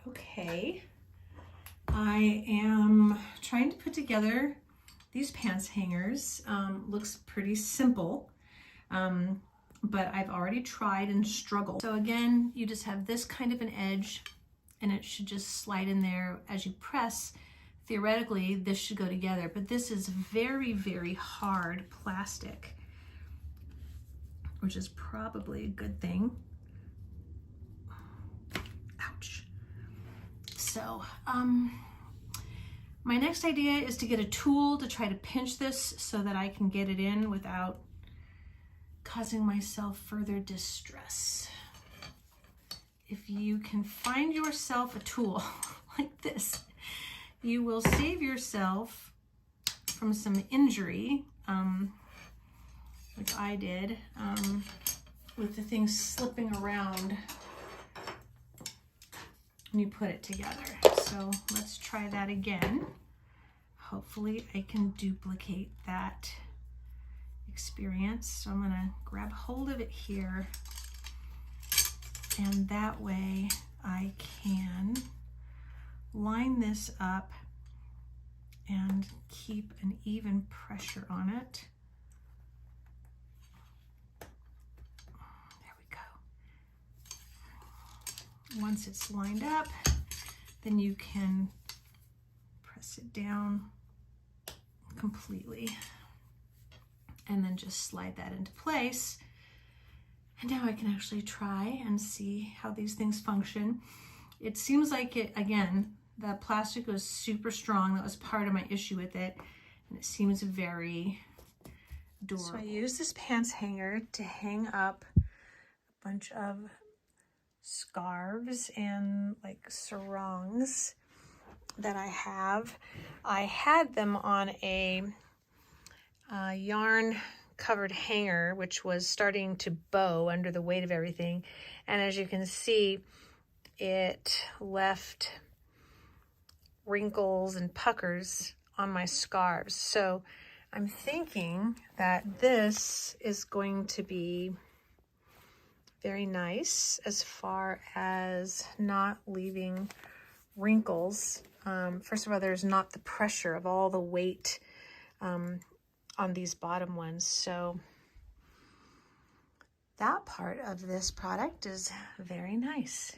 Okay, I am trying to put together these pants hangers. Looks pretty simple, but I've already tried and struggled. So again, you just have this kind of an edge and it should just slide in there as you press. Theoretically, this should go together, but this is very, very hard plastic, which is probably a good thing. Ouch. So, my next idea is to get a tool to try to pinch this so that I can get it in without causing myself further distress. If you can find yourself a tool like this, you will save yourself from some injury, which I did, with the thing slipping around when you put it together. So let's try that again. Hopefully I can duplicate that experience. So I'm gonna grab hold of it here, and that way I can line this up and keep an even pressure on it. There we go. Once it's lined up, then you can press it down completely and then just slide that into place. And now I can actually try and see how these things function. It seems like it, again, the plastic was super strong. That was part of my issue with it. And it seems very durable. So I use this pants hanger to hang up a bunch of scarves and like sarongs that I have. I had them on a yarn covered hanger, which was starting to bow under the weight of everything. And as you can see, it left wrinkles and puckers on my scarves. So I'm thinking that this is going to be very nice as far as not leaving wrinkles. First of all, there's not the pressure of all the weight on these bottom ones. So that part of this product is very nice.